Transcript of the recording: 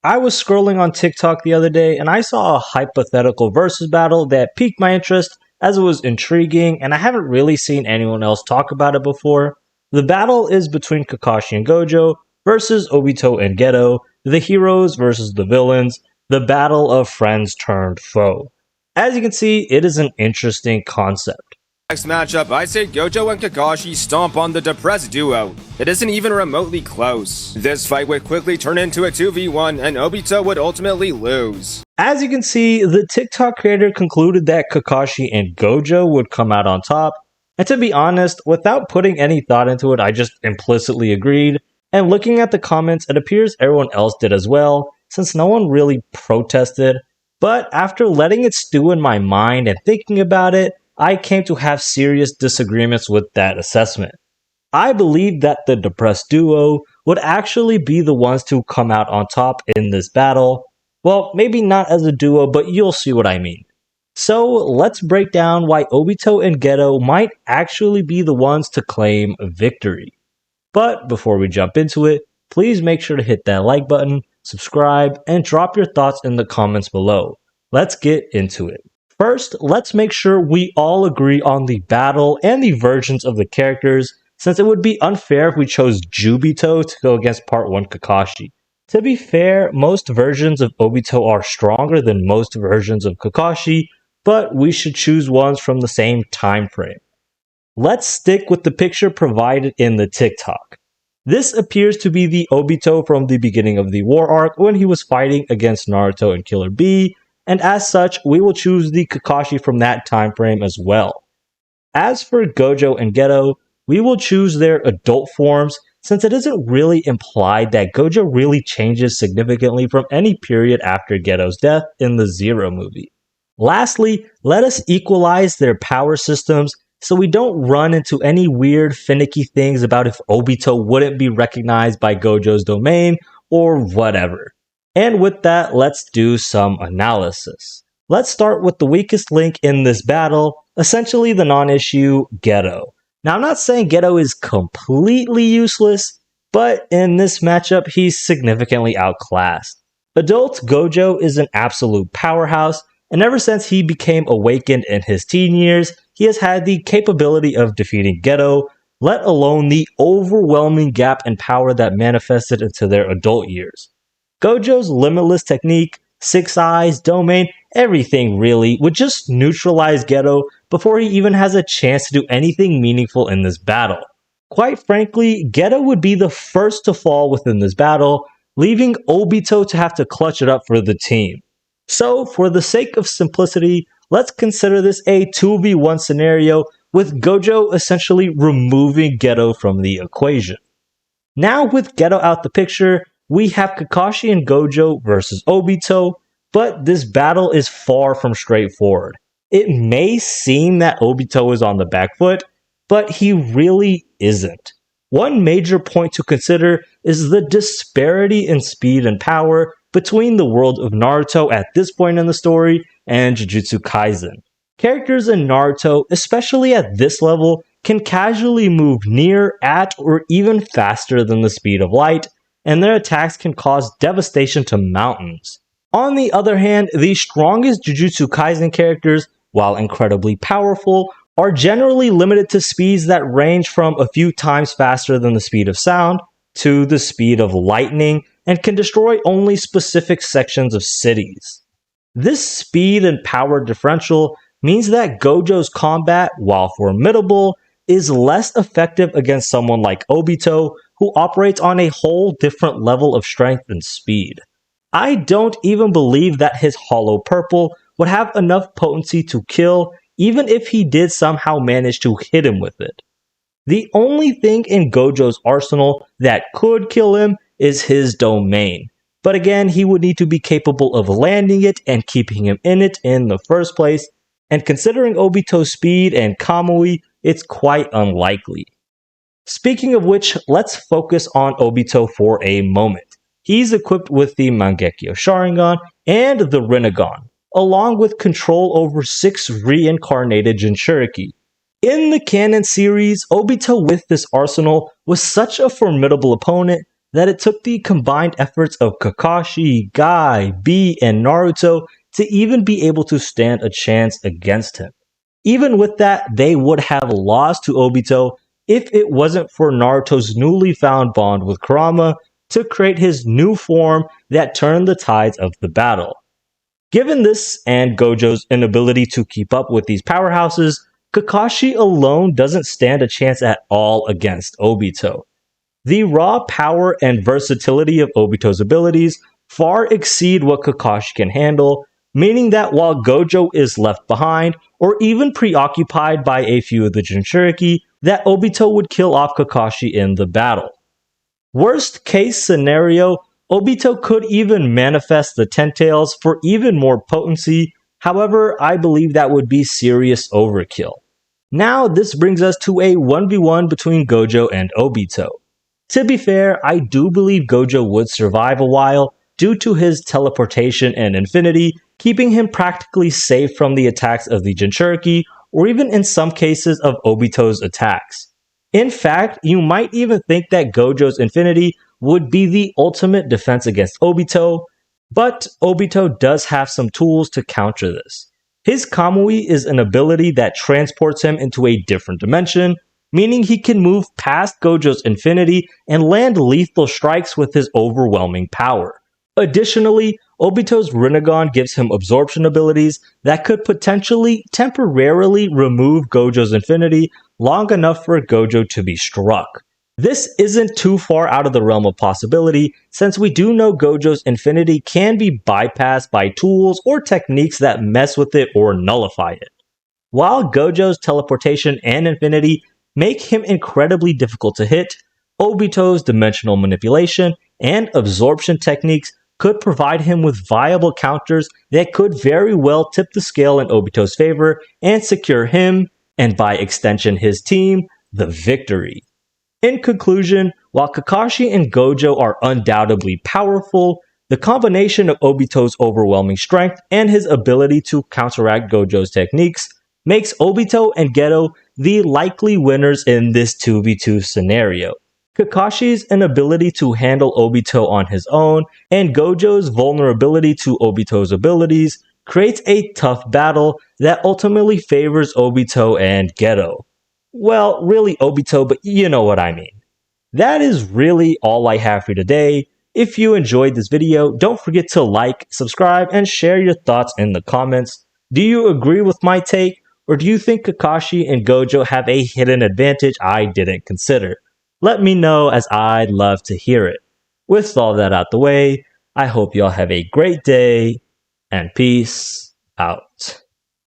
I was scrolling on TikTok the other day and I saw a hypothetical versus battle that piqued my interest as it was intriguing and I haven't really seen anyone else talk about it before. The battle is between Kakashi and Gojo versus Obito and Geto, the heroes versus the villains, the battle of friends turned foe. As you can see, it is an interesting concept. Next matchup, I say Gojo and Kakashi stomp on the depressed duo. It isn't even remotely close. This fight would quickly turn into a 2v1 and Obito would ultimately lose. As you can see, the TikTok creator concluded that Kakashi and Gojo would come out on top, and to be honest, without putting any thought into it, I just implicitly agreed, and looking at the comments, it appears everyone else did as well, since no one really protested, but after letting it stew in my mind and thinking about it, I came to have serious disagreements with that assessment. I believe that the depressed duo would actually be the ones to come out on top in this battle. Well, maybe not as a duo, but you'll see what I mean. So let's break down why Obito and Geto might actually be the ones to claim victory. But before we jump into it, please make sure to hit that like button, subscribe, and drop your thoughts in the comments below. Let's get into it. First, let's make sure we all agree on the battle and the versions of the characters, since it would be unfair if we chose Jubito to go against Part 1 Kakashi. To be fair, most versions of Obito are stronger than most versions of Kakashi, but we should choose ones from the same time frame. Let's stick with the picture provided in the TikTok. This appears to be the Obito from the beginning of the war arc when he was fighting against Naruto and Killer Bee, and as such, we will choose the Kakashi from that time frame as well. As for Gojo and Geto, we will choose their adult forms since it isn't really implied that Gojo really changes significantly from any period after Geto's death in the Zero movie. Lastly, let us equalize their power systems so we don't run into any weird finicky things about if Obito wouldn't be recognized by Gojo's domain or whatever. And with that, let's do some analysis. Let's start with the weakest link in this battle, essentially the non-issue Geto. Now, I'm not saying Geto is completely useless, but in this matchup, he's significantly outclassed. Adult Gojo is an absolute powerhouse, and ever since he became awakened in his teen years, he has had the capability of defeating Geto, let alone the overwhelming gap in power that manifested into their adult years. Gojo's limitless technique, six eyes, domain, everything really, would just neutralize Geto before he even has a chance to do anything meaningful in this battle. Quite frankly, Geto would be the first to fall within this battle, leaving Obito to have to clutch it up for the team. So, for the sake of simplicity, let's consider this a 2v1 scenario with Gojo essentially removing Geto from the equation. Now with Geto out the picture, we have Kakashi and Gojo versus Obito, but this battle is far from straightforward. It may seem that Obito is on the back foot, but he really isn't. One major point to consider is the disparity in speed and power between the world of Naruto at this point in the story and Jujutsu Kaisen. Characters in Naruto, especially at this level, can casually move near, at, or even faster than the speed of light, and their attacks can cause devastation to mountains. On the other hand, the strongest Jujutsu Kaisen characters, while incredibly powerful, are generally limited to speeds that range from a few times faster than the speed of sound to the speed of lightning and can destroy only specific sections of cities. This speed and power differential means that Gojo's combat, while formidable, is less effective against someone like Obito, who operates on a whole different level of strength and speed. I don't even believe that his Hollow Purple would have enough potency to kill, even if he did somehow manage to hit him with it. The only thing in Gojo's arsenal that could kill him is his domain, but again, he would need to be capable of landing it and keeping him in it in the first place, and considering Obito's speed and Kamui, it's quite unlikely. Speaking of which, let's focus on Obito for a moment. He's equipped with the Mangekyo Sharingan and the Rinnegan, along with control over 6 reincarnated Jinchuriki. In the canon series, Obito with this arsenal was such a formidable opponent that it took the combined efforts of Kakashi, Guy, Bee, and Naruto to even be able to stand a chance against him. Even with that, they would have lost to Obito if it wasn't for Naruto's newly found bond with Kurama to create his new form that turned the tides of the battle. Given this and Gojo's inability to keep up with these powerhouses, Kakashi alone doesn't stand a chance at all against Obito. The raw power and versatility of Obito's abilities far exceed what Kakashi can handle, meaning that while Gojo is left behind or even preoccupied by a few of the Jinchuriki, that Obito would kill off Kakashi in the battle. Worst case scenario, Obito could even manifest the Ten Tails for even more potency, however, I believe that would be serious overkill. Now this brings us to a 1v1 between Gojo and Obito. To be fair, I do believe Gojo would survive a while due to his teleportation and infinity, keeping him practically safe from the attacks of the Jinchuriki, or even in some cases of Obito's attacks. In fact, you might even think that Gojo's infinity would be the ultimate defense against Obito, but Obito does have some tools to counter this. His Kamui is an ability that transports him into a different dimension, meaning he can move past Gojo's infinity and land lethal strikes with his overwhelming power. Additionally, Obito's Rinnegan gives him absorption abilities that could potentially temporarily remove Gojo's infinity long enough for Gojo to be struck. This isn't too far out of the realm of possibility, since we do know Gojo's infinity can be bypassed by tools or techniques that mess with it or nullify it. While Gojo's teleportation and infinity make him incredibly difficult to hit, Obito's dimensional manipulation and absorption techniques could provide him with viable counters that could very well tip the scale in Obito's favor and secure him, and by extension his team, the victory. In conclusion, while Kakashi and Gojo are undoubtedly powerful, the combination of Obito's overwhelming strength and his ability to counteract Gojo's techniques makes Obito and Geto the likely winners in this 2v2 scenario. Kakashi's inability to handle Obito on his own and Gojo's vulnerability to Obito's abilities creates a tough battle that ultimately favors Obito and Geto. Well, really Obito, but you know what I mean. That is really all I have for you today. If you enjoyed this video, don't forget to like, subscribe, and share your thoughts in the comments. Do you agree with my take, or do you think Kakashi and Gojo have a hidden advantage I didn't consider? Let me know, as I'd love to hear it. With all that out the way, I hope y'all have a great day, and peace out.